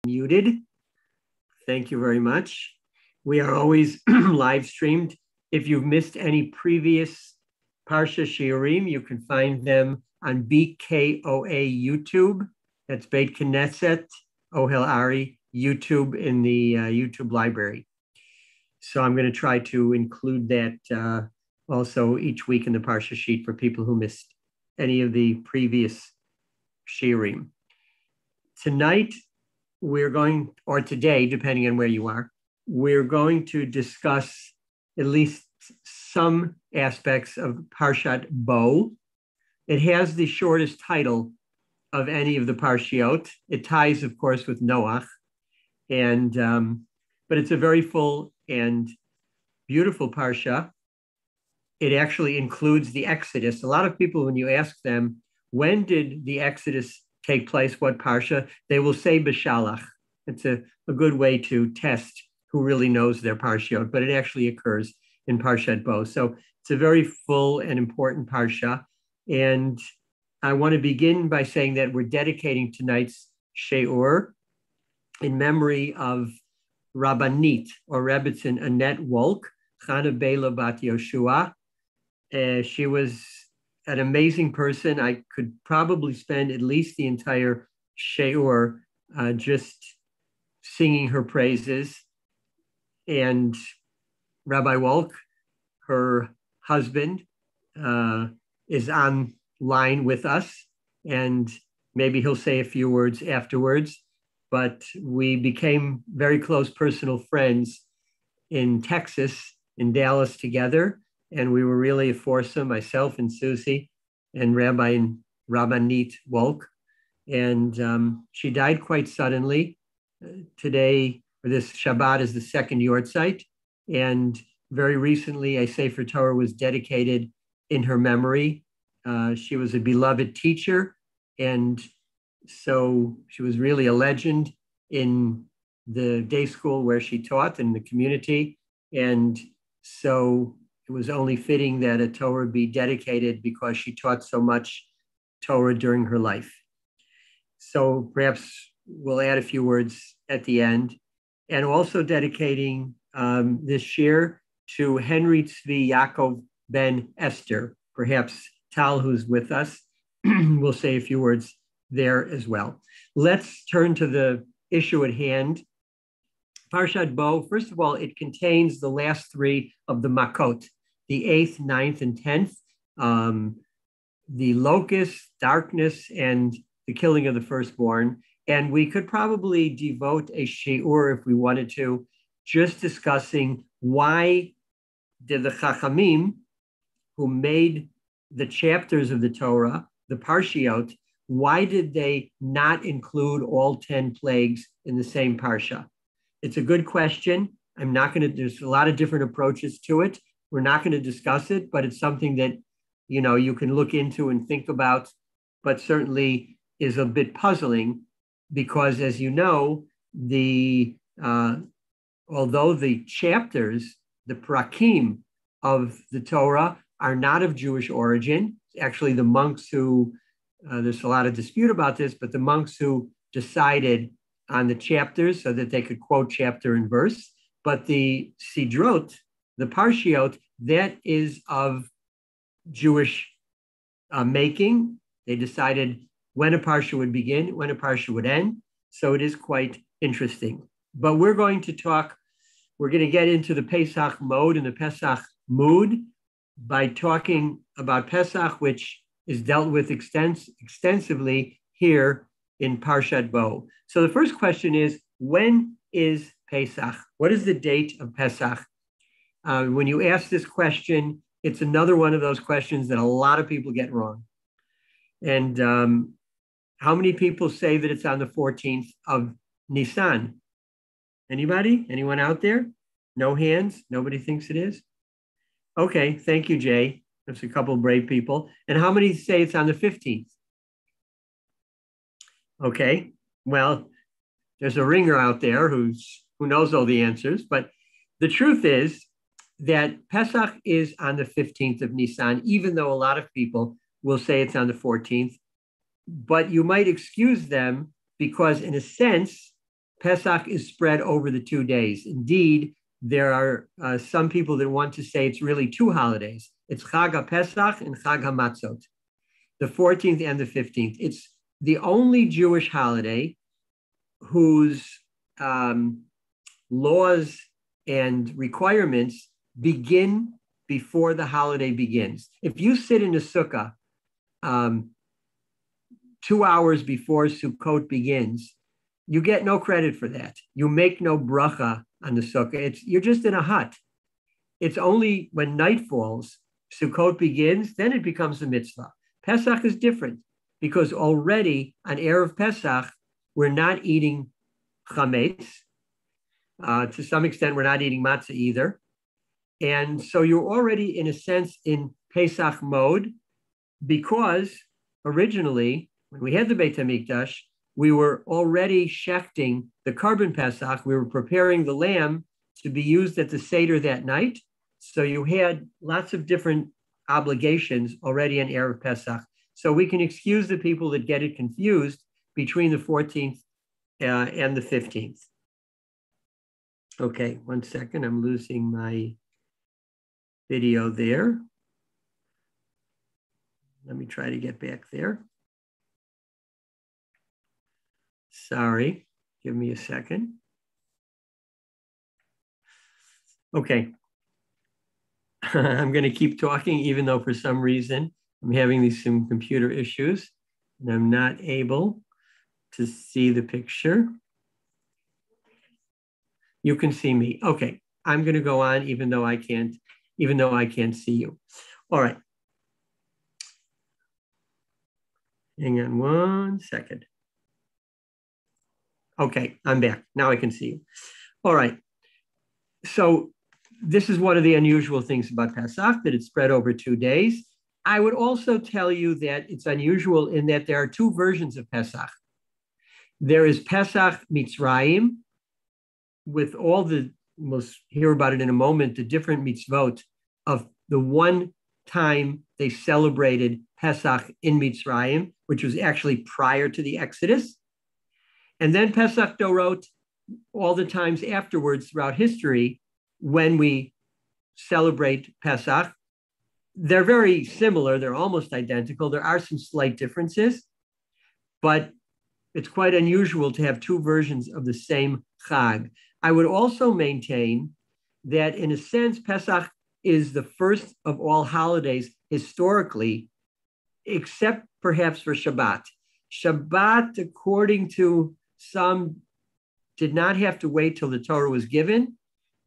Muted. Thank you very much. We are always live streamed. If you've missed any previous Parsha Shiurim, you can find them on BKOA YouTube. That's Beit Knesset Ohel Ari YouTube in the YouTube library. So I'm going to try to include that also each week in the Parsha sheet for people who missed any of the previous Shiurim. Tonight, we're going, or today, depending on where you are, we're going to discuss at least some aspects of Parshat Bo. It has the shortest title of any of the Parshiot. It ties, of course, with Noach, and but it's a very full and beautiful Parsha. It actually includes the Exodus. A lot of people, when you ask them, when did the Exodus take place, what Parsha, they will say B'Shalach. It's a good way to test who really knows their Parshiot, but it actually occurs in Parshat Bo. So it's a very full and important Parsha. And I want to begin by saying that we're dedicating tonight's Shiur in memory of Rabbanit, or Rebbitzin Annette Wolk, Chana Bela Bat Yoshua. She was an amazing person. I could probably spend at least the entire Shiur just singing her praises. And Rabbi Wolk, her husband, is online with us, and maybe he'll say a few words afterwards. But we became very close personal friends in Texas, in Dallas together. And we were really a foursome, myself and Susie and Rabbi and Rabbanit Wolk. And she died quite suddenly. Today, or this Shabbat, is the second Yortzeit. And very recently, a Sefer Torah was dedicated in her memory. She was a beloved teacher. And so she was really a legend in the day school where she taught in the community. And so it was only fitting that a Torah be dedicated because she taught so much Torah during her life. So perhaps we'll add a few words at the end. And also dedicating this year to Henry Tzvi Yaakov ben Esther. Perhaps Tal, who's with us, will say a few words there as well. Let's turn to the issue at hand. Parshat Bo, first of all, it contains the last three of the Makot, the 8th, 9th, and 10th, the locust, darkness, and the killing of the firstborn. And we could probably devote a shiur, if we wanted to, just discussing why did the Chachamim, who made the chapters of the Torah, the Parshiot, why did they not include all 10 plagues in the same Parsha? It's a good question. I'm not going to, there's a lot of different approaches to it. We're not going to discuss it, but it's something that, you can look into and think about, but certainly is a bit puzzling because, as you know, although the chapters, the prakim of the Torah are not of Jewish origin, actually the monks who, there's a lot of dispute about this, but the monks who decided on the chapters so that they could quote chapter and verse, but the Sidrot, the Parshiot, that is of Jewish making. They decided when a Parsha would begin, when a Parsha would end. So it is quite interesting. But we're going to get into the Pesach mode and the Pesach mood by talking about Pesach, which is dealt with extensively here in Parshat Bo. So the first question is, when is Pesach? What is the date of Pesach? When you ask this question, it's another one of those questions that a lot of people get wrong. And how many people say that it's on the 14th of Nisan? Anybody? Anyone out there? No hands? Nobody thinks it is? Okay, thank you, Jay. There's a couple of brave people. And how many say it's on the 15th? Okay, well, there's a ringer out there who knows all the answers, but the truth is that Pesach is on the 15th of Nisan, even though a lot of people will say it's on the 14th. But you might excuse them because, in a sense, Pesach is spread over the 2 days. Indeed, there are some people that want to say it's really 2 holidays. It's Chag HaPesach and Chag HaMatzot, the 14th and the 15th. It's the only Jewish holiday whose laws and requirements begin before the holiday begins. If you sit in a sukkah 2 hours before Sukkot begins, you get no credit for that. You make no bracha on the sukkah. You're just in a hut. It's only when night falls, Sukkot begins, then it becomes a mitzvah. Pesach is different because already on Erev Pesach, we're not eating chametz. To some extent, we're not eating matzah either. And so you're already, in a sense, in Pesach mode because originally, when we had the Beit HaMikdash, we were already shechting the carbon Pesach. We were preparing the lamb to be used at the Seder that night. So you had lots of different obligations already in Erev Pesach. So we can excuse the people that get it confused between the 14th and the 15th. Okay, 1 second. I'm losing my video there. Let me try to get back there. Sorry, give me a second. Okay. I'm going to keep talking, even though for some reason I'm having some computer issues and I'm not able to see the picture. You can see me. Okay, I'm going to go on even though I can't see you. All right. Hang on 1 second. Okay, I'm back. Now I can see you. All right. So this is one of the unusual things about Pesach, that it's spread over 2 days. I would also tell you that it's unusual in that there are 2 versions of Pesach. There is Pesach Mitzrayim, with all we'll hear about it in a moment, the different mitzvot of the one time they celebrated Pesach in Mitzrayim, which was actually prior to the Exodus. And then Pesach Dorot, all the times afterwards throughout history, when we celebrate Pesach, they're very similar. They're almost identical. There are some slight differences, but it's quite unusual to have 2 versions of the same Chag. I would also maintain that, in a sense, Pesach is the first of all holidays historically, except perhaps for Shabbat. Shabbat, according to some, did not have to wait till the Torah was given,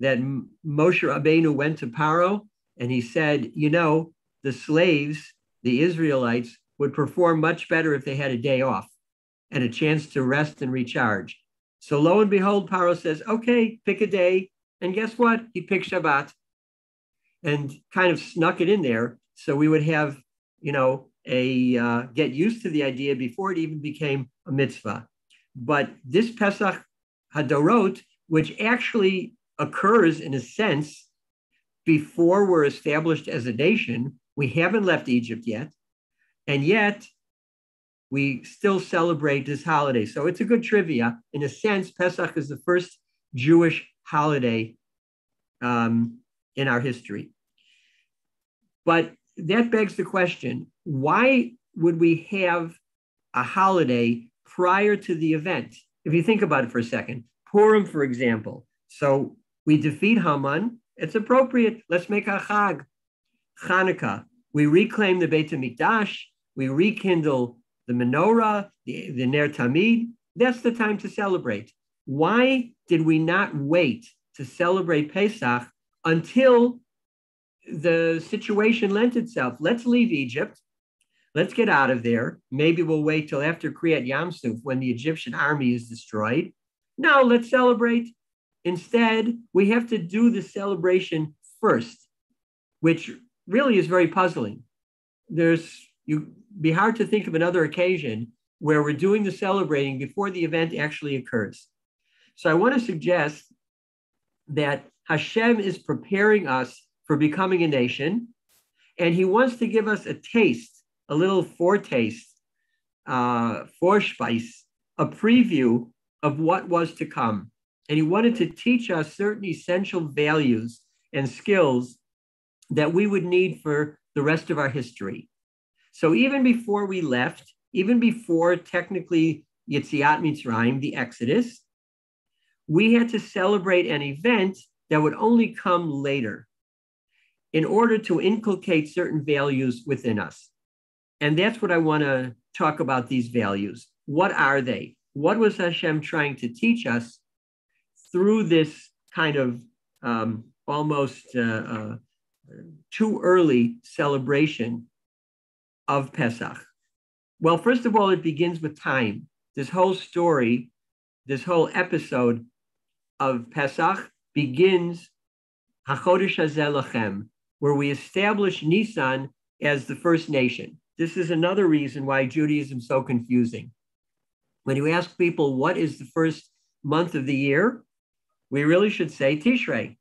that Moshe Rabbeinu went to Paro and he said, you know, the slaves, the Israelites, would perform much better if they had a day off and a chance to rest and recharge. So lo and behold, Paro says, okay, pick a day. And guess what? He picked Shabbat and kind of snuck it in there. So we would have, you know, get used to the idea before it even became a mitzvah. But this Pesach Hadorot, which actually occurs in a sense before we're established as a nation, we haven't left Egypt yet, and yet we still celebrate this holiday. So it's a good trivia. In a sense, Pesach is the first Jewish holiday in our history. But that begs the question, why would we have a holiday prior to the event? If you think about it for a second, Purim, for example. So we defeat Haman. It's appropriate. Let's make a Chag. Hanukkah. We reclaim the Beit HaMikdash. We rekindle the menorah, the Ner Tamid. That's the time to celebrate. Why did we not wait to celebrate Pesach until the situation lent itself? Let's leave Egypt. Let's get out of there. Maybe we'll wait till after Kriyat Yamsuf when the Egyptian army is destroyed. No, let's celebrate. Instead, we have to do the celebration first, which really is very puzzling. You'd be hard to think of another occasion where we're doing the celebrating before the event actually occurs. So I want to suggest that Hashem is preparing us for becoming a nation, and he wants to give us a taste, a little foretaste, Vorspeise, a preview of what was to come. And he wanted to teach us certain essential values and skills that we would need for the rest of our history. So even before we left, even before technically Yetziat Mitzrayim, the Exodus, we had to celebrate an event that would only come later in order to inculcate certain values within us. And that's what I want to talk about, these values. What are they? What was Hashem trying to teach us through this kind of almost too early celebration of Pesach? Well, first of all, it begins with time. This whole story, this whole episode of Pesach begins HaChodesh Hazeh Lachem, where we establish Nisan as the first nation. This is another reason why Judaism is so confusing. When you ask people what is the first month of the year, we really should say Tishrei.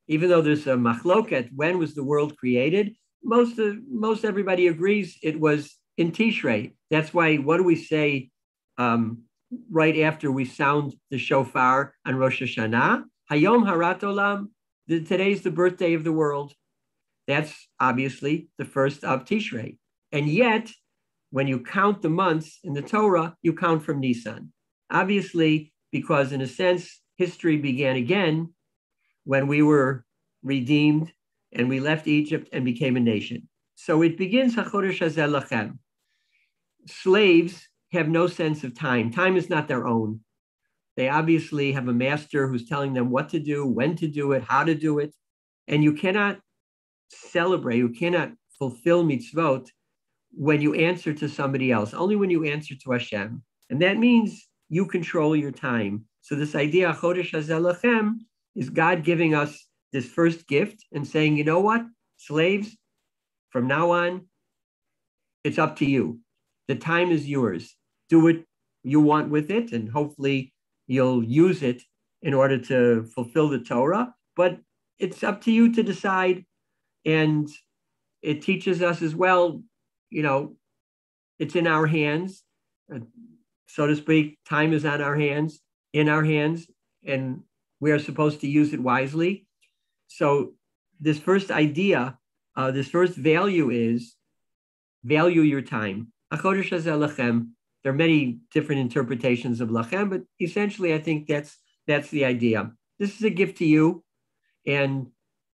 Even though there's a machloket, when was the world created? Most everybody agrees it was in Tishrei. That's why, what do we say right after we sound the shofar on Rosh Hashanah? Hayom Harat Olam. Today's the birthday of the world. That's obviously the first of Tishrei. And yet, when you count the months in the Torah, you count from Nisan. Obviously, because in a sense, history began again when we were redeemed and we left Egypt and became a nation. So it begins HaChodesh Hazeh Lachem. Slaves have no sense of time. Time is not their own. They obviously have a master who's telling them what to do, when to do it, how to do it. And you cannot celebrate, you cannot fulfill mitzvot when you answer to somebody else, only when you answer to Hashem. And that means you control your time. So this idea, Chodesh Hazeh Lachem, is God giving us this first gift and saying, you know what, slaves, from now on, it's up to you. The time is yours. Do what you want with it, and hopefully you'll use it in order to fulfill the Torah. But it's up to you to decide. And it teaches us as well, you know, it's in our hands, so to speak. Time is on our hands, in our hands, and we are supposed to use it wisely. So this first idea, this first value is value your time. HaChodesh Hazeh Lachem. There are many different interpretations of Lachem, but essentially I think that's the idea. This is a gift to you, and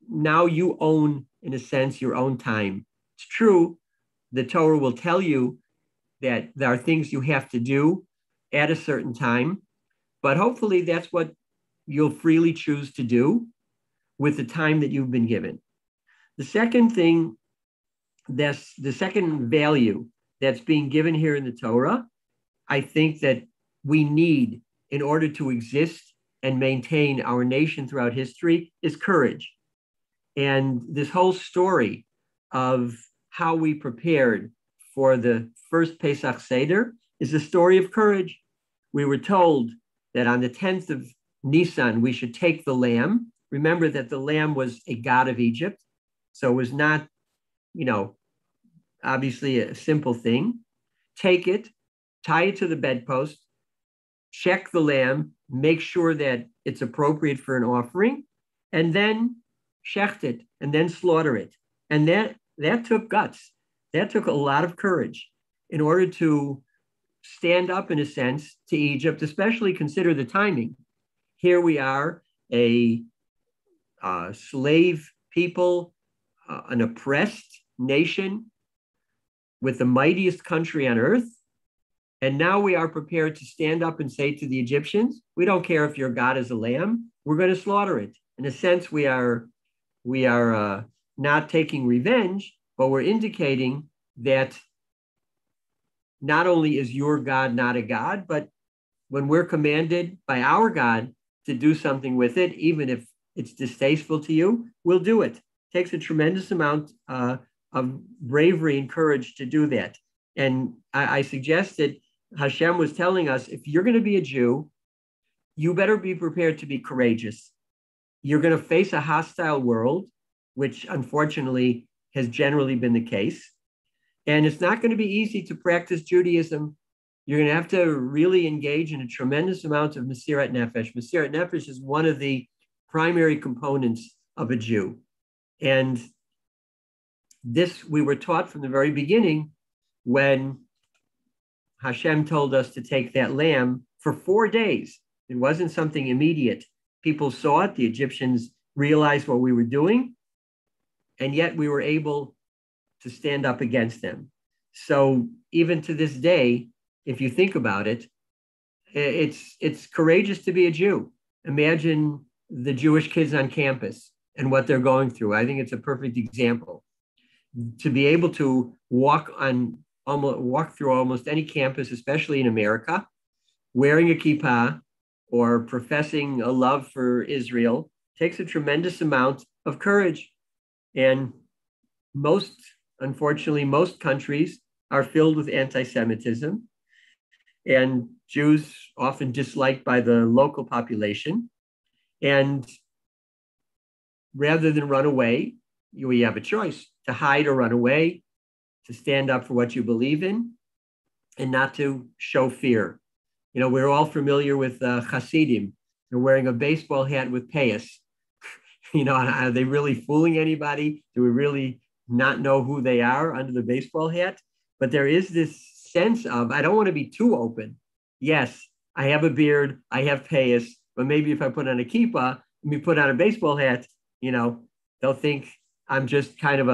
now you own, in a sense, your own time. It's true, the Torah will tell you that there are things you have to do at a certain time, but hopefully that's what you'll freely choose to do with the time that you've been given. The second thing, that's the second value that's being given here in the Torah, I think that we need in order to exist and maintain our nation throughout history, is courage. And this whole story of how we prepared for the first Pesach Seder is a story of courage. We were told that on the 10th of Nisan, we should take the lamb. Remember that the lamb was a god of Egypt. So it was not, obviously a simple thing. Take it, tie it to the bedpost, check the lamb, make sure that it's appropriate for an offering, and then shecht it, and then slaughter it. And that took guts. That took a lot of courage in order to stand up, in a sense, to Egypt, especially consider the timing. Here we are, a slave people, an oppressed nation with the mightiest country on earth. And now we are prepared to stand up and say to the Egyptians, we don't care if your God is a lamb, we're going to slaughter it. In a sense, we are not taking revenge, but we're indicating that not only is your God not a God, but when we're commanded by our God to do something with it, even if it's distasteful to you, we'll do it. It takes a tremendous amount of bravery and courage to do that. And I suggested Hashem was telling us, if you're going to be a Jew, you better be prepared to be courageous. You're going to face a hostile world, which unfortunately has generally been the case. And it's not going to be easy to practice Judaism You're going to have to really engage in a tremendous amount of Mesirat Nefesh. Mesirat Nefesh is one of the primary components of a Jew. And this we were taught from the very beginning when Hashem told us to take that lamb for 4 days. It wasn't something immediate. People saw it. The Egyptians realized what we were doing. And yet we were able to stand up against them. So even to this day, if you think about it, it's courageous to be a Jew. Imagine the Jewish kids on campus and what they're going through. I think it's a perfect example. To be able to walk through almost any campus, especially in America, wearing a kippah or professing a love for Israel takes a tremendous amount of courage. And unfortunately, most countries are filled with anti-Semitism, and Jews often disliked by the local population. And rather than run away, you have a choice to hide or run away, to stand up for what you believe in, and not to show fear. You know, we're all familiar with Hasidim. They're wearing a baseball hat with payas. You know, are they really fooling anybody? Do we really not know who they are under the baseball hat? But there is this sense of, I don't want to be too open. Yes, I have a beard, I have payas, but maybe if I put on a kippah, put on a baseball hat, you know, they'll think I'm just kind of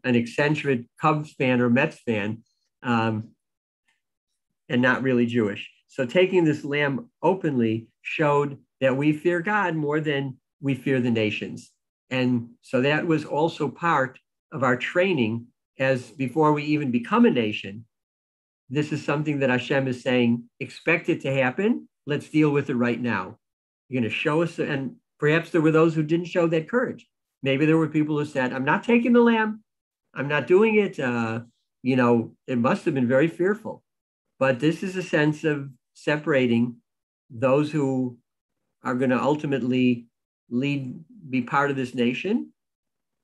an eccentric Cubs fan or Mets fan, and not really Jewish. So taking this lamb openly showed that we fear God more than we fear the nations. And so that was also part of our training, as before we even become a nation, this is something that Hashem is saying, expect it to happen. Let's deal with it right now. You're going to show us, and perhaps there were those who didn't show that courage. Maybe there were people who said, I'm not taking the lamb. I'm not doing it. You know, it must have been very fearful. But this is a sense of separating those who are going to ultimately be part of this nation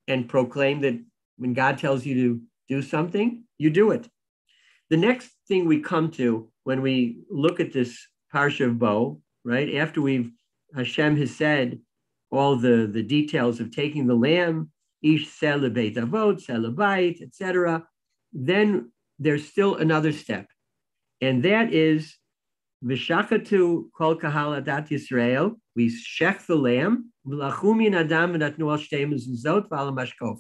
and proclaim that when God tells you to do something, you do it. The next thing we come to when we look at this Parsha of Bo, right, after Hashem has said all the details of taking the lamb, ish sel beit avot, sel bayit, etc., then there's still another step. And that is V'shachatu kol kahal adat Yisrael, we shech the lamb, v'lachu min adam v'natnu al shtei mezuzot v'al mashkof.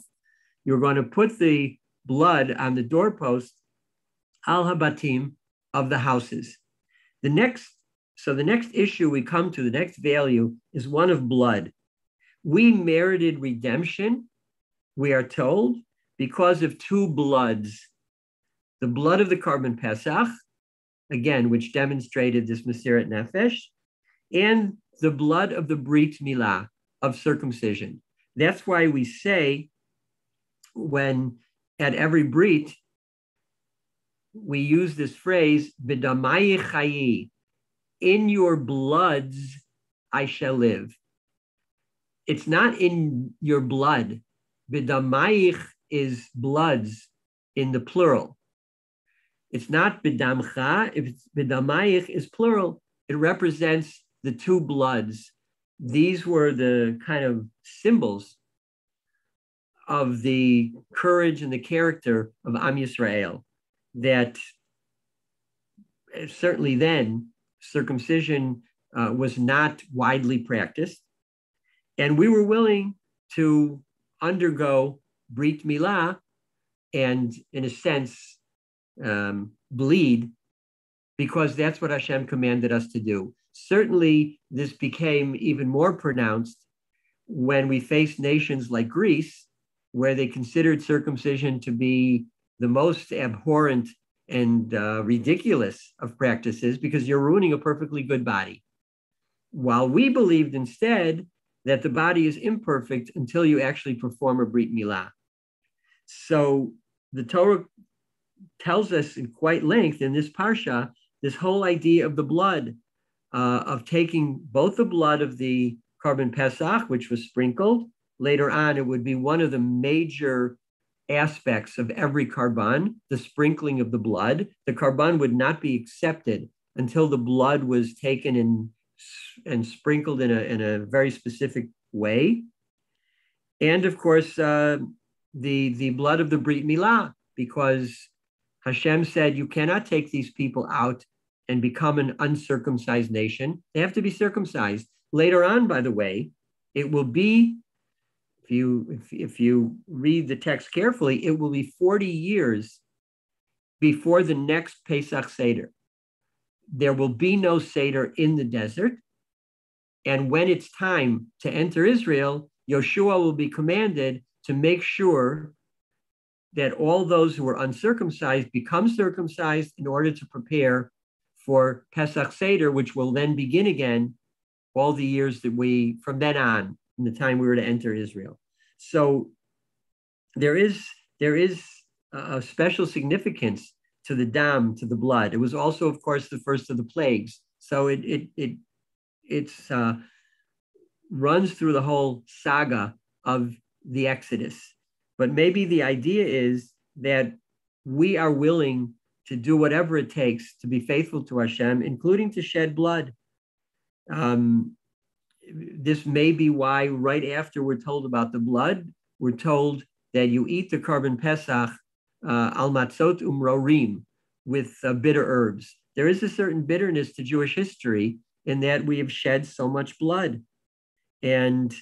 You're going to put the blood on the doorpost, al habatim, of the houses. The next issue we come to, the next value, is one of blood. We merited redemption, we are told, because of two bloods. The blood of the Korban Pesach, again, which demonstrated this Mesirat Nefesh, and the blood of the Brit Milah, of circumcision. That's why we say, when at every Brit, we use this phrase, B'damayi chayi, in your bloods I shall live. It's not in your blood. B'damayich is bloods in the plural. It's not b'damcha, if it's b'damayich is plural. It represents the two bloods. These were the kind of symbols of the courage and the character of Am Yisrael, that certainly then circumcision was not widely practiced. And we were willing to undergo Brit Milah and, in a sense, bleed, because that's what Hashem commanded us to do. Certainly, this became even more pronounced when we faced nations like Greece, where they considered circumcision to be the most abhorrent and ridiculous of practices, because you're ruining a perfectly good body. While we believed instead that the body is imperfect until you actually perform a Brit Milah. So the Torah tells us in quite length in this Parsha, this whole idea of the blood, of taking both the blood of the Korban Pesach, which was sprinkled. Later on, it would be one of the major aspects of every karban, the sprinkling of the blood. The karban would not be accepted until the blood was taken and sprinkled in a very specific way. And of course, the blood of the Brit Milah, because Hashem said, you cannot take these people out and become an uncircumcised nation. They have to be circumcised. Later on, by the way, it will be, if you read the text carefully, it will be 40 years before the next Pesach Seder. There will be no Seder in the desert. And when it's time to enter Israel, Yoshua will be commanded to make sure that all those who are uncircumcised become circumcised in order to prepare for Pesach Seder, which will then begin again all the years that from then on, from the time we were to enter Israel. So there is a special significance to the dam, to the blood. It was also, of course, the first of the plagues. So it runs through the whole saga of the Exodus. But maybe the idea is that we are willing to do whatever it takes to be faithful to Hashem, including to shed blood. This may be why right after we're told about the blood, we're told that you eat the Korban Pesach al matzot umrorim, with bitter herbs. There is a certain bitterness to Jewish history in that we have shed so much blood. And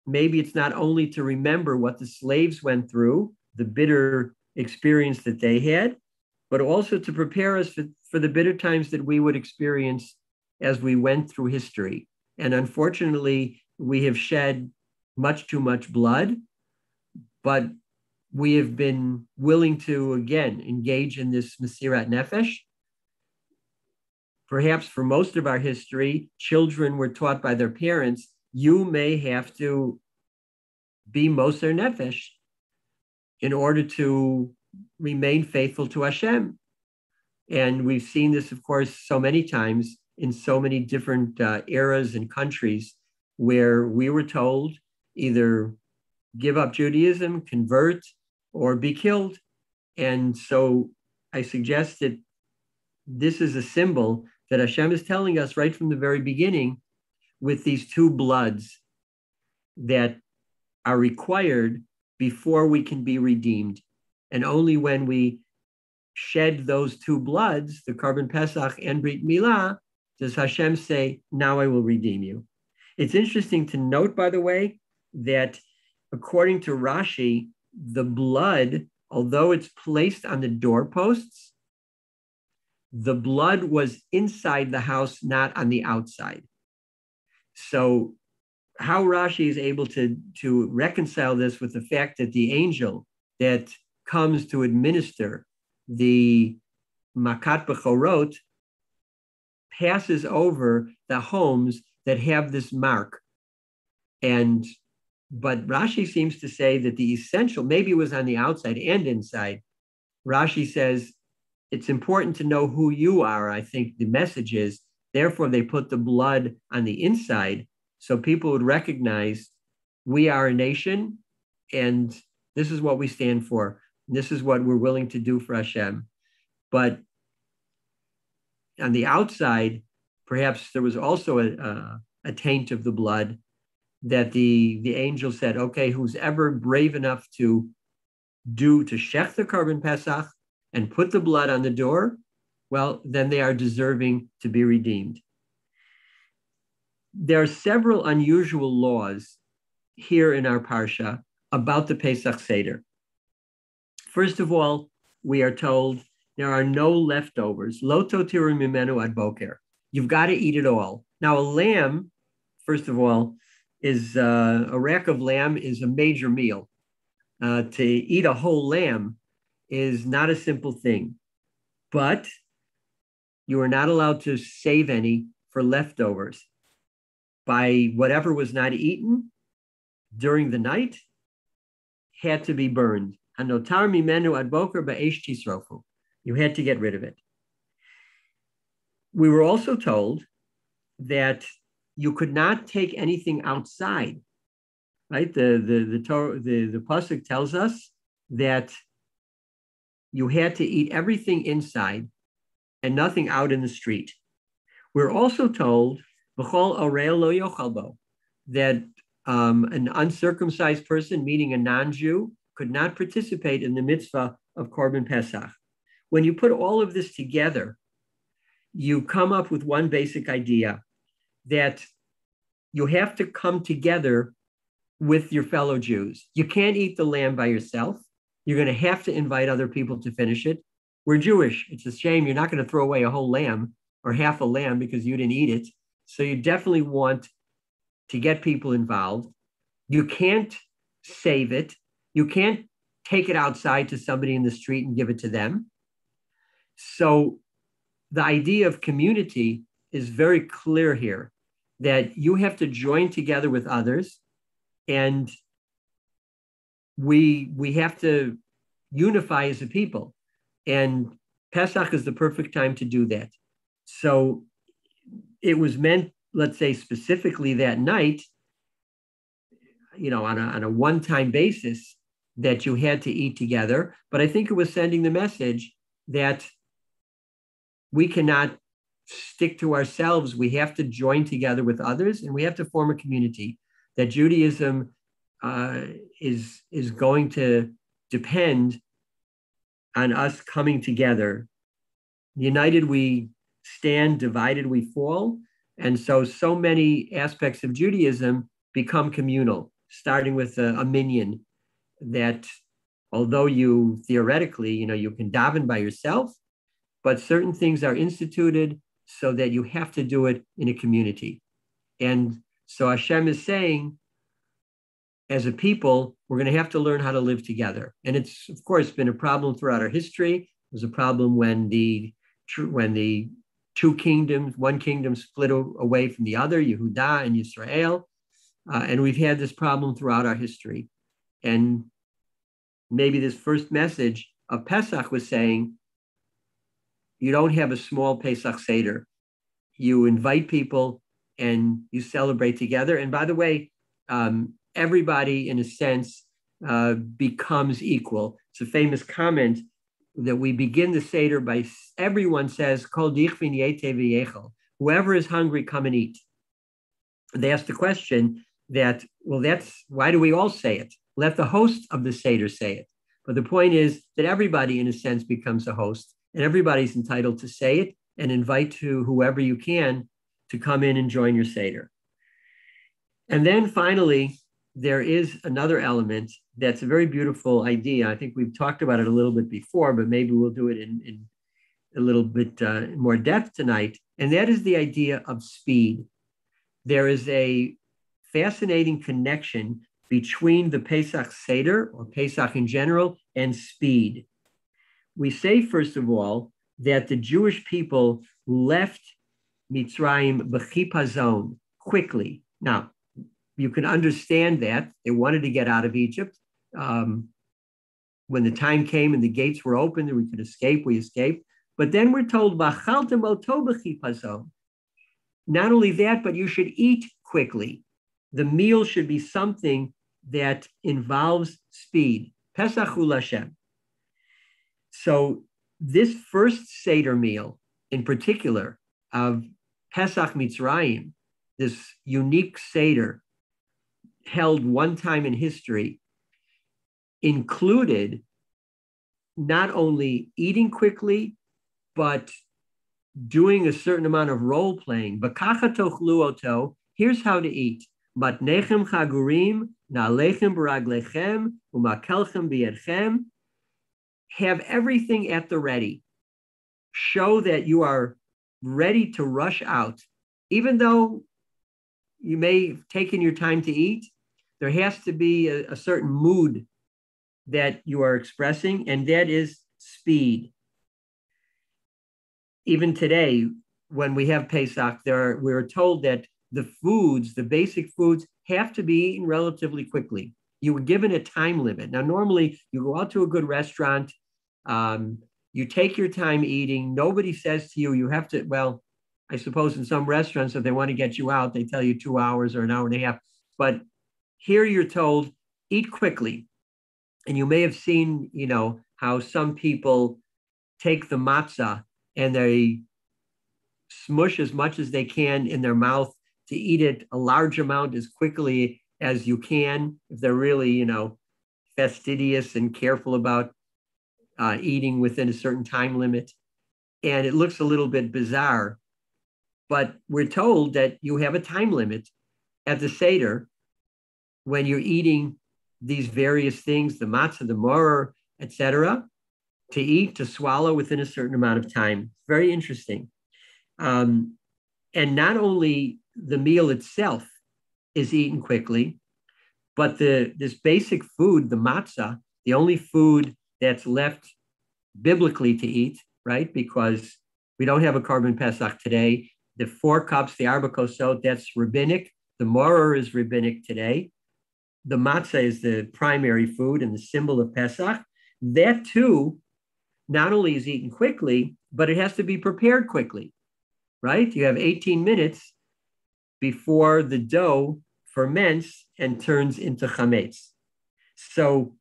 maybe it's not only to remember what the slaves went through, the bitter experience that they had, but also to prepare us for the bitter times that we would experience as we went through history. And unfortunately, we have shed much too much blood, but we have been willing to, again, engage in this Mesirat Nefesh. Perhaps for most of our history, children were taught by their parents, you may have to be Moser Nefesh in order to remain faithful to Hashem. And we've seen this, of course, so many times in so many different eras and countries where we were told either give up Judaism, convert, or be killed. And so I suggest that this is a symbol that Hashem is telling us right from the very beginning with these two bloods that are required before we can be redeemed. And only when we shed those two bloods, the Korban Pesach and Brit Milah, does Hashem say, now I will redeem you. It's interesting to note, by the way, that according to Rashi, the blood, although it's placed on the doorposts, the blood was inside the house, not on the outside. So how Rashi is able to reconcile this with the fact that the angel that comes to administer the Makat Bechorot passes over the homes that have this mark. But Rashi seems to say that the essential, maybe it was on the outside and inside. Rashi says, it's important to know who you are, I think the message is. Therefore, they put the blood on the inside so people would recognize we are a nation and this is what we stand for. This is what we're willing to do for Hashem. But on the outside, perhaps there was also a taint of the blood that the angel said, okay, who's ever brave enough to shech the Korban Pesach and put the blood on the door, well, then they are deserving to be redeemed. There are several unusual laws here in our Parsha about the Pesach Seder. First of all, we are told there are no leftovers. Lo totiru mimenu ad boker. You've got to eat it all. Now, a lamb, first of all, is a rack of lamb is a major meal. To eat a whole lamb is not a simple thing, but you are not allowed to save any for leftovers. By whatever was not eaten during the night had to be burned. Hanotar mimenu ad boker ba'esh tisrofu. You had to get rid of it. We were also told that you could not take anything outside, right? The Pasuk tells us that you had to eat everything inside and nothing out in the street. We're also told that an uncircumcised person, meaning a non-Jew, could not participate in the mitzvah of Korban Pesach. When you put all of this together, you come up with one basic idea, that you have to come together with your fellow Jews. You can't eat the lamb by yourself. You're going to have to invite other people to finish it. We're Jewish. It's a shame you're not going to throw away a whole lamb or half a lamb because you didn't eat it. So you definitely want to get people involved. You can't save it. You can't take it outside to somebody in the street and give it to them. So the idea of community is very clear here, that you have to join together with others, and we have to unify as a people. And Pesach is the perfect time to do that. So it was meant, let's say specifically that night, on a one-time basis, that you had to eat together. But I think it was sending the message that we cannot stick to ourselves. We have to join together with others, and we have to form a community. That Judaism is going to depend on us coming together. United we stand, divided we fall. And so many aspects of Judaism become communal, starting with a minyan, that although you theoretically, you can daven by yourself, but certain things are instituted so that you have to do it in a community. And so Hashem is saying, as a people, we're going to have to learn how to live together. And it's, of course, been a problem throughout our history. It was a problem when the two kingdoms, one kingdom split away from the other, Yehuda and Yisrael. And we've had this problem throughout our history. And maybe this first message of Pesach was saying, you don't have a small Pesach Seder. You invite people and you celebrate together. And by the way, everybody, in a sense, becomes equal. It's a famous comment that we begin the Seder by, everyone says, Kol dichvin yete v'yechel. Whoever is hungry, come and eat. They asked the question that, why do we all say it? Let the host of the Seder say it. But the point is that everybody, in a sense, becomes a host, and everybody's entitled to say it and invite to whoever you can to come in and join your Seder. And then finally, there is another element that's a very beautiful idea. I think we've talked about it a little bit before, but maybe we'll do it in a little bit more depth tonight. And that is the idea of speed. There is a fascinating connection between the Pesach Seder, or Pesach in general, and speed. We say, first of all, that the Jewish people left Mitzrayim b'chipazon, quickly. Now, you can understand that they wanted to get out of Egypt. When the time came and the gates were open and we could escape, we escaped. But then we're told, "B'achaltem oto b'chipazon." Not only that, but you should eat quickly. The meal should be something that involves speed. Pesachul Hashem. So this first Seder meal, in particular, of Pesach Mitzrayim, this unique Seder held one time in history, included not only eating quickly, but doing a certain amount of role playing. B'kacha tochlu oto, here's how to eat. Matnechem chagurim, na'alechem b'raglechem, u'makelchem b'yedchem. Have everything at the ready. Show that you are ready to rush out. Even though you may have taken your time to eat, there has to be a certain mood that you are expressing, and that is speed. Even today, when we have Pesach, we're told that the foods, the basic foods, have to be eaten relatively quickly. You were given a time limit. Now, normally you go out to a good restaurant, you take your time eating. Nobody says to you, you have to, well, I suppose in some restaurants, if they want to get you out, they tell you 2 hours or an hour and a half. But here you're told, eat quickly. And you may have seen, how some people take the matzah and they smush as much as they can in their mouth to eat it a large amount as quickly as you can, if they're really, fastidious and careful about eating within a certain time limit. And it looks a little bit bizarre, but we're told that you have a time limit at the Seder when you're eating these various things, the matzah, the maror, etc., to eat, to swallow within a certain amount of time. Very interesting. And not only the meal itself is eaten quickly, but this basic food, the matzah, the only food that's left biblically to eat, right? Because we don't have a korban Pesach today. The 4 cups, the arba kosot, that's rabbinic. The maror is rabbinic today. The matzah is the primary food and the symbol of Pesach. That too, not only is eaten quickly, but it has to be prepared quickly, right? You have 18 minutes before the dough ferments and turns into chametz. So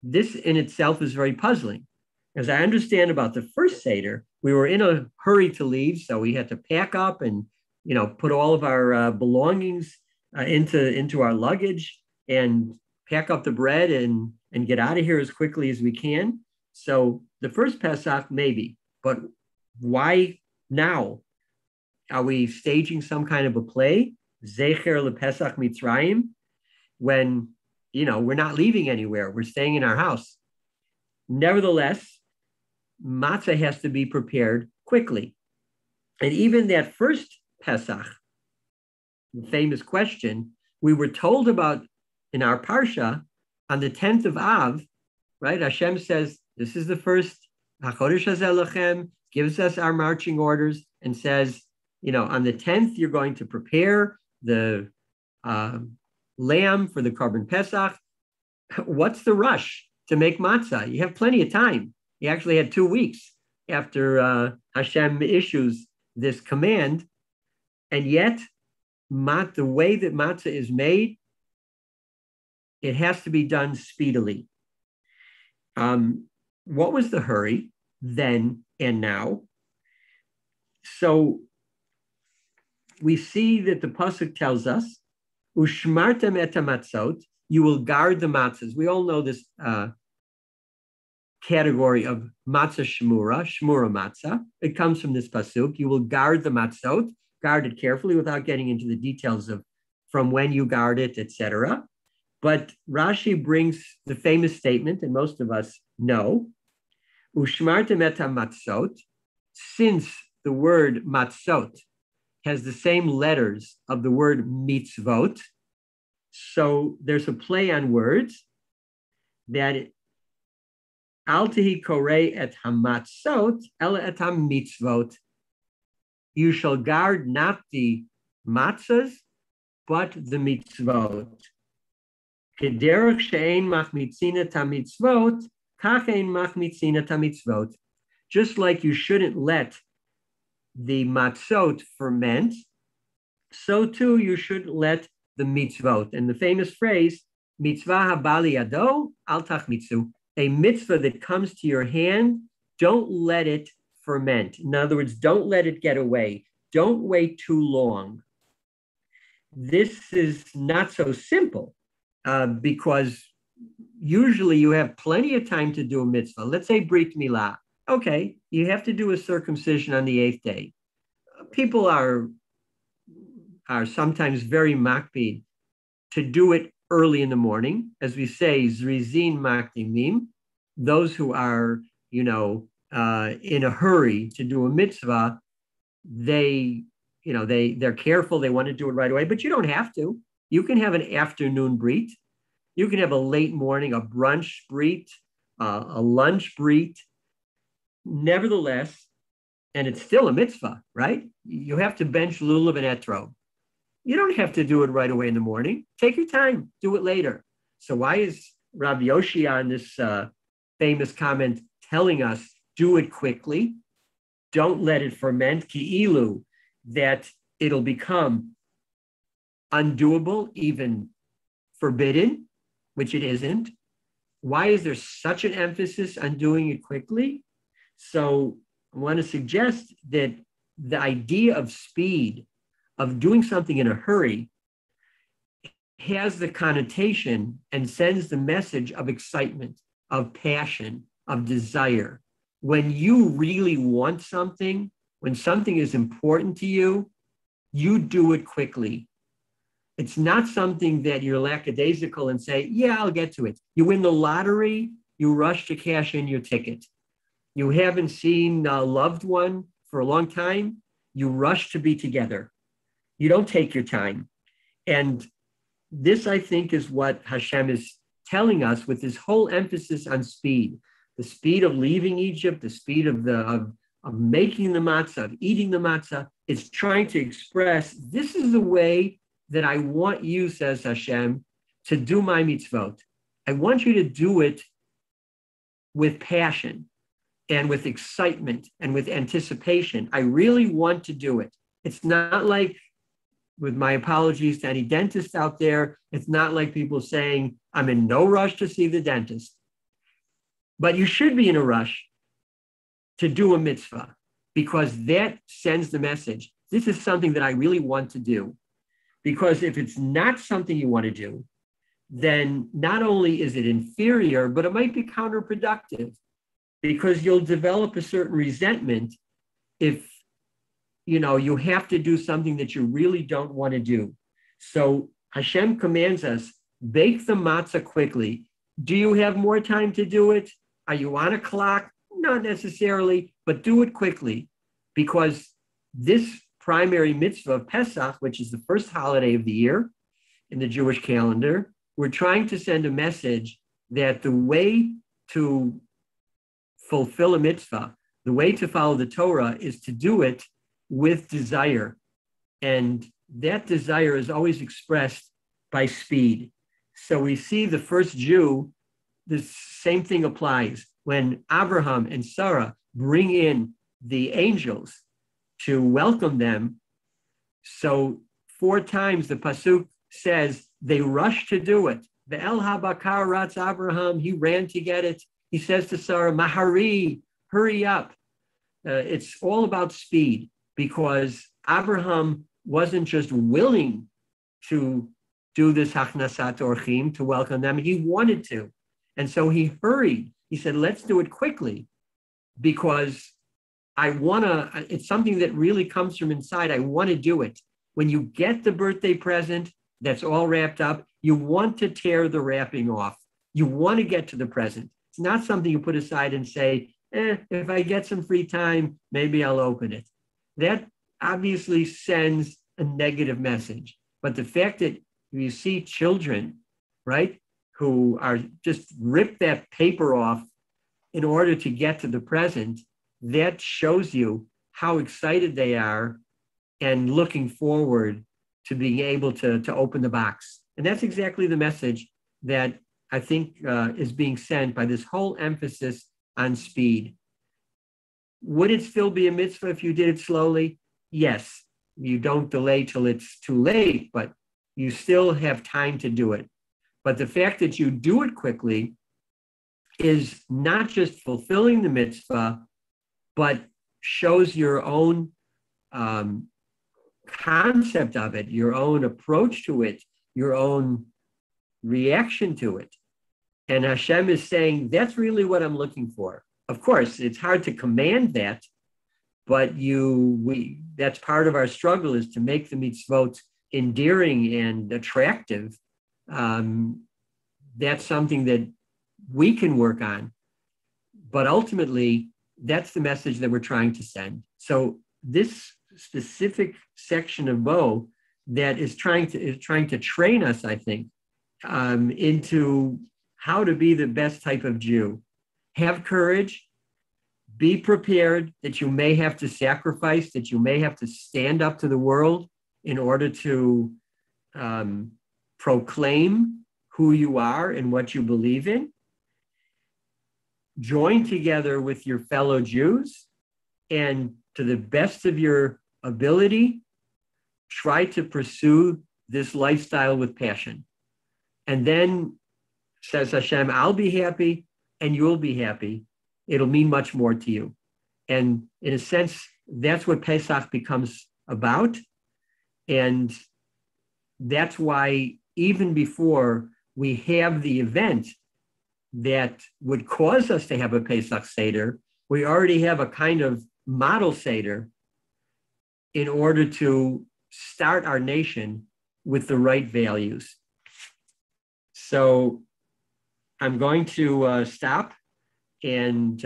this in itself is very puzzling. As I understand about the first Seder, we were in a hurry to leave, so we had to pack up and put all of our belongings into our luggage and pack up the bread and get out of here as quickly as we can. So the first Pesach, maybe, but why now? Are we staging some kind of a play, Zecher LePesach Mitzrayim, when, we're not leaving anywhere, we're staying in our house? Nevertheless, matzah has to be prepared quickly. And even that first Pesach, the famous question, we were told about in our Parsha on the 10th of Av, right? Hashem says, this is the first, HaChodesh Hazeh Lachem, gives us our marching orders and says, on the 10th, you're going to prepare the lamb for the korban Pesach. What's the rush to make matzah? You have plenty of time. You actually had 2 weeks after Hashem issues this command. And yet, the way that matzah is made, it has to be done speedily. What was the hurry then and now? So we see that the pasuk tells us, "Ushmartem et hamatzot," you will guard the matzahs. We all know this category of matzah shmura matzah. It comes from this pasuk. You will guard the matzot, guard it carefully without getting into the details of from when you guard it, etc. But Rashi brings the famous statement, and most of us know, "Ushmartem et hamatzot," since the word matzot has the same letters of the word mitzvot. So there's a play on words that al tehi korei et hamatzot ela et hamitzvot. You shall guard not the matzahs, but the mitzvot. Kederach she'ein machmitzina tamitzvot, kach ein machmitzina tamitzvot. Just like you shouldn't let the matzot ferment, so too you shouldn't let the mitzvot. And the famous phrase, mitzvah habali yado al tachmitzu, a mitzvah that comes to your hand, don't let it ferment. In other words, don't let it get away. Don't wait too long. This is not so simple because usually you have plenty of time to do a mitzvah. Let's say Brit Milah. Okay, you have to do a circumcision on the 8th day. People are sometimes very makpid to do it early in the morning. As we say, zrizin makdimim, those who are, in a hurry to do a mitzvah, they're careful, they want to do it right away, but you don't have to. You can have an afternoon brit. You can have a late morning, a brunch brit, a lunch brit. Nevertheless, and it's still a mitzvah, right? You have to bench lulav and etrog. You don't have to do it right away in the morning. Take your time, do it later. So why is Rabbi Yoshi on this famous comment telling us, do it quickly, don't let it ferment, ki'ilu, that it'll become undoable, even forbidden, which it isn't. why is there such an emphasis on doing it quickly? So I want to suggest that the idea of speed, of doing something in a hurry, has the connotation and sends the message of excitement, of passion, of desire. When you really want something, when something is important to you, you do it quickly. It's not something that you're lackadaisical and say, yeah, I'll get to it. You win the lottery, you rush to cash in your ticket. You haven't seen a loved one for a long time, you rush to be together. You don't take your time. And this, I think, is what Hashem is telling us with this whole emphasis on speed, the speed of leaving Egypt, the speed of making the matzah, of eating the matzah. It's trying to express, this is the way that I want you, says Hashem, to do my mitzvot. I want you to do it with passion and with excitement and with anticipation. I really want to do it. It's not like, with my apologies to any dentist out there, it's not like people saying, I'm in no rush to see the dentist. But you should be in a rush to do a mitzvah, because that sends the message. This is something that I really want to do. Because if it's not something you want to do, then not only is it inferior, but it might be counterproductive, because you'll develop a certain resentment if you have to do something that you really don't want to do. So Hashem commands us, bake the matzah quickly. Do you have more time to do it? Are you on a clock? Not necessarily, but do it quickly, because this primary mitzvah of Pesach, which is the first holiday of the year in the Jewish calendar, we're trying to send a message that the way to fulfill a mitzvah, the way to follow the Torah, is to do it with desire. And that desire is always expressed by speed. So we see the first Jew, the same thing applies. When Abraham and Sarah bring in the angels to welcome them, so 4 times the pasuk says they rush to do it. The El Habakar Ratz Abraham, he ran to get it. He says to Sarah, Mahari, hurry up. It's all about speed, because Abraham wasn't just willing to do this Hachnasat Orchim, to welcome them. He wanted to. And so he hurried. He said, let's do it quickly, because it's something that really comes from inside. I want to do it. When you get the birthday present that's all wrapped up, you want to tear the wrapping off. You want to get to the present. It's not something you put aside and say, if I get some free time, maybe I'll open it. That obviously sends a negative message. But the fact that you see children, right, who are just rip that paper off in order to get to the present, that shows you how excited they are and looking forward to being able to open the box. And that's exactly the message that I think is being sent by this whole emphasis on speed. Would it still be a mitzvah if you did it slowly? Yes. You don't delay till it's too late, but you still have time to do it. But the fact that you do it quickly is not just fulfilling the mitzvah, but shows your own concept of it, your own approach to it, your own reaction to it. And Hashem is saying, that's really what I'm looking for. Of course, it's hard to command that, but that's part of our struggle, is to make the mitzvot endearing and attractive. That's something that we can work on. But ultimately, that's the message that we're trying to send. So this specific section of Bo that is trying to train us, I think, into how to be the best type of Jew. Have courage, be prepared that you may have to sacrifice, that you may have to stand up to the world in order to proclaim who you are and what you believe in. Join together with your fellow Jews, and to the best of your ability, try to pursue this lifestyle with passion. And then says Hashem, I'll be happy and you'll be happy, it'll mean much more to you. And in a sense, that's what Pesach becomes about. And that's why even before we have the event that would cause us to have a Pesach Seder, we already have a kind of model Seder in order to start our nation with the right values. So I'm going to stop, and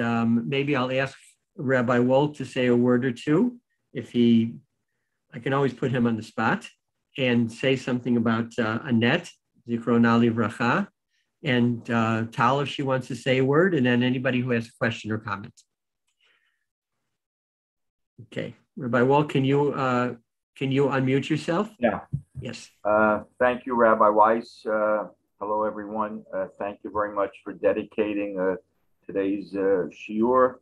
maybe I'll ask Rabbi Wolf to say a word or two. I can always put him on the spot and say something about Annette, Zikrona Livracha, and Tal, if she wants to say a word, and then anybody who has a question or comment. Okay, Rabbi Wolf, can you unmute yourself? Yeah. Yes. Thank you, Rabbi Weiss. Hello, everyone. Thank you very much for dedicating today's Shiur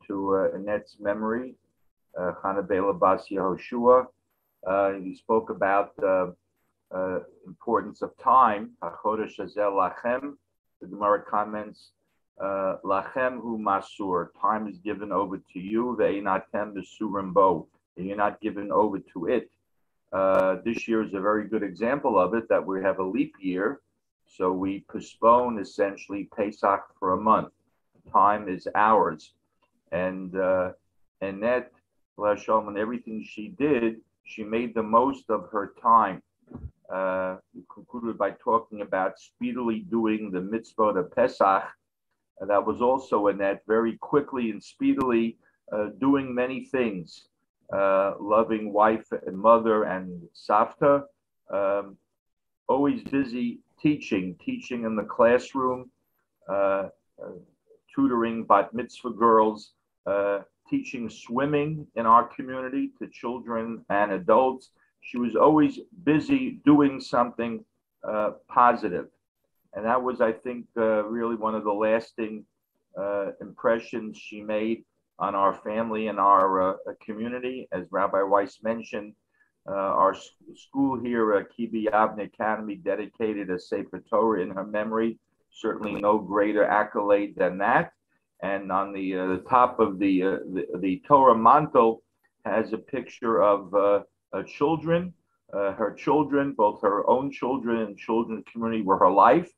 to Annette's memory, Chana Bela Bas Yehoshua. He spoke about importance of time. HaChodesh Hazel Lachem. The Gemara comments, Lachem hu masur. Time is given over to you. Ve'inatem besurim bo. And you're not given over to it. This year is a very good example of it, that we have a leap year. So we postpone essentially Pesach for a month. Time is ours. And Annette, Lashalom, and everything she did, she made the most of her time. We concluded by talking about speedily doing the Mitzvah of Pesach. That was also Annette, very quickly and speedily doing many things. Loving wife and mother and Savta, always busy teaching in the classroom, tutoring bat mitzvah girls, teaching swimming in our community to children and adults. She was always busy doing something positive. And that was, I think, really one of the lasting impressions she made on our family and our community. As Rabbi Weiss mentioned, our school here, Kibi Yavne Academy, dedicated a Sefer Torah in her memory. Certainly no greater accolade than that. And on the top of the Torah mantle has a picture of children. Her children, both her own children and children in the community, were her life.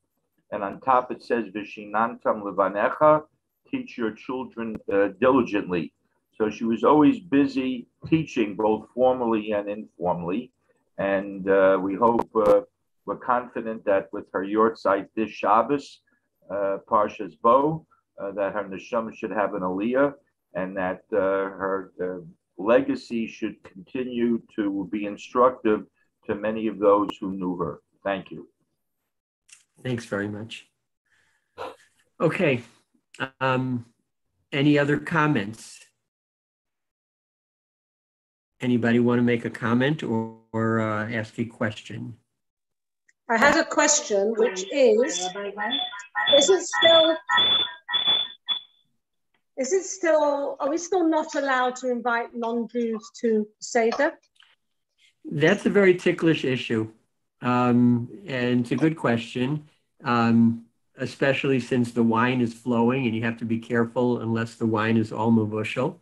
And on top it says, Vishinantam levanecha, teach your children diligently. So she was always busy teaching, both formally and informally. And we hope, we're confident that with her yortzeit this Shabbos, Parsha's Bo, that her neshama should have an aliyah, and that her legacy should continue to be instructive to many of those who knew her. Thank you. Thanks very much. Okay. Any other comments? Anybody want to make a comment or ask a question? I had a question, which is it still, are we still not allowed to invite non-Jews to Seder? That's a very ticklish issue. And it's a good question, especially since the wine is flowing and you have to be careful unless the wine is all mavushal.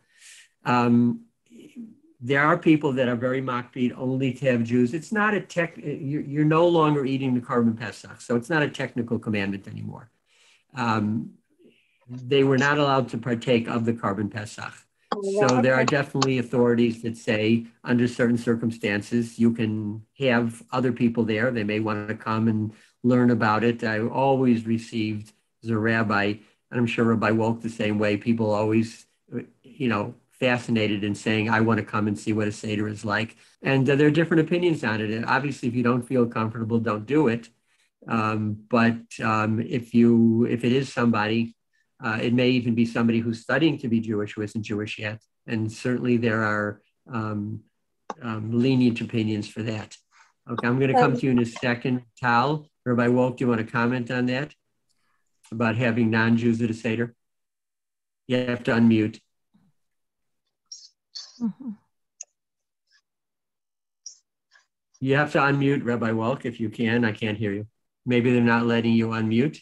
There are people that are very makpid only to have Jews. It's not a you're no longer eating the Korban Pesach, so it's not a technical commandment anymore. They were not allowed to partake of the Korban Pesach. So there are definitely authorities that say under certain circumstances, you can have other people there. They may want to come and learn about it. I always received as a rabbi, and I'm sure Rabbi Wolk the same way, people always, fascinated in saying, I want to come and see what a Seder is like. And there are different opinions on it. And obviously, if you don't feel comfortable, don't do it. But if it is somebody, it may even be somebody who's studying to be Jewish who isn't Jewish yet. And certainly there are lenient opinions for that. Okay, I'm going to come to you in a second. Tal, Rabbi Wolk, do you want to comment on that? About having non-Jews at a Seder? You have to unmute. Mm-hmm. You have to unmute, Rabbi Wolk, if you can. I can't hear you. Maybe they're not letting you unmute.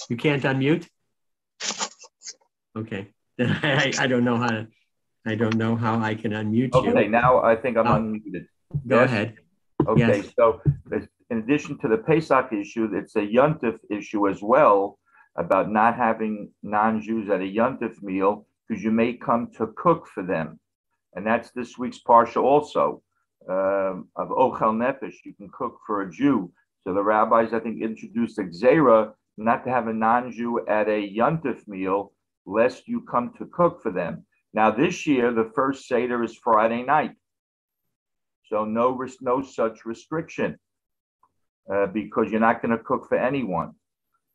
You can't unmute? Okay. I don't know how to, I don't know how I can unmute you. Okay, now I think I'm unmuted. Go Yes? ahead. Okay, Yes. so in addition to the Pesach issue, it's a Yontif issue as well about not having non-Jews at a Yontif meal because you may come to cook for them. And that's this week's Parsha also of Ochel Nefesh. You can cook for a Jew. So the rabbis, I think, introduced a Gzeira not to have a non-Jew at a Yontif meal lest you come to cook for them. Now this year, the first Seder is Friday night. So no such restriction because you're not going to cook for anyone.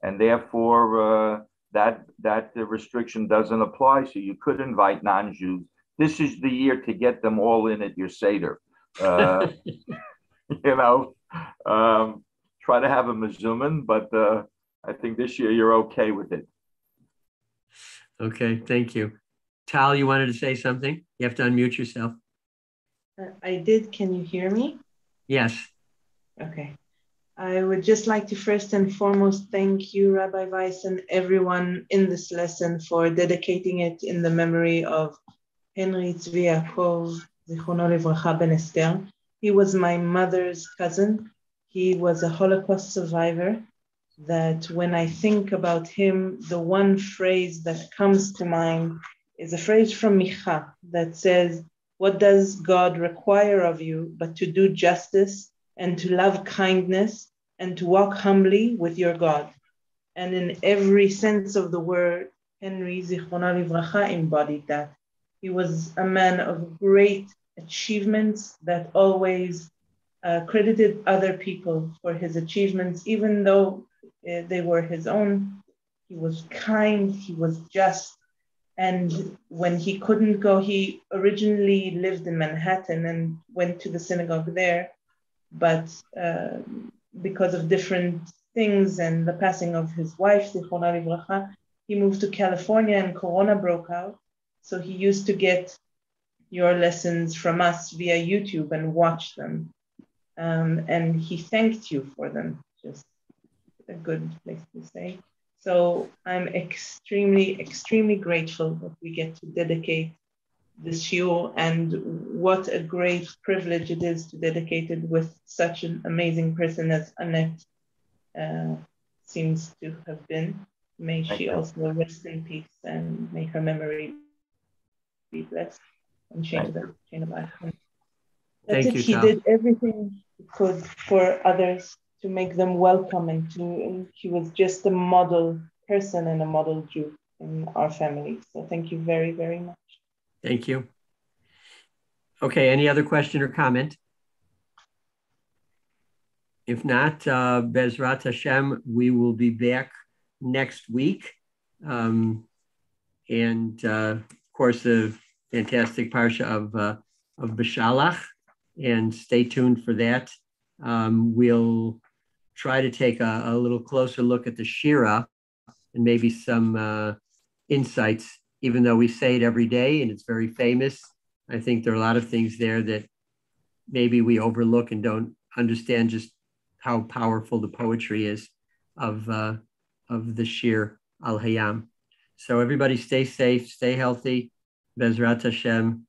And therefore, that restriction doesn't apply. So you could invite non-Jews. This is the year to get them all in at your Seder. Try to have a mezuman, but I think this year you're okay with it. Okay, thank you. Tal, you wanted to say something? You have to unmute yourself. I did. Can you hear me? Yes. Okay. I would just like to first and foremost thank you, Rabbi Weiss, and everyone in this lesson for dedicating it in the memory of Henry Tzvi Yaakov, Zichrono Livracha ben Esther. He was my mother's cousin. He was a Holocaust survivor. That when I think about him, the one phrase that comes to mind is a phrase from Micha that says, "What does God require of you but to do justice and to love kindness and to walk humbly with your God?" And in every sense of the word, Henry Zichrono Livracha embodied that. He was a man of great achievements that always credited other people for his achievements, even though they were his own. He was kind, he was just. And when he couldn't go, he originally lived in Manhattan and went to the synagogue there. But because of different things and the passing of his wife, Zichrono Livracha, he moved to California and Corona broke out. So he used to get your lessons from us via YouTube and watch them. And he thanked you for them, just a good place to say. So I'm extremely, extremely grateful that we get to dedicate this shiur, and what a great privilege it is to dedicate it with such an amazing person as Annette seems to have been. May she also rest in peace and may her memory be blessed and change the chain of life. That's it. He did everything he could for others to make them welcome, and he was just a model person and a model Jew in our family. So thank you very, very much. Thank you. Okay, any other question or comment? If not, Bezrat Hashem, we will be back next week. And of course, the fantastic Parsha of Beshalach, and stay tuned for that. We'll try to take a little closer look at the Shira and maybe some insights, even though we say it every day and it's very famous. I think there are a lot of things there that maybe we overlook and don't understand just how powerful the poetry is of the Shiur al Hayam. So everybody stay safe, stay healthy. Bezrat Hashem.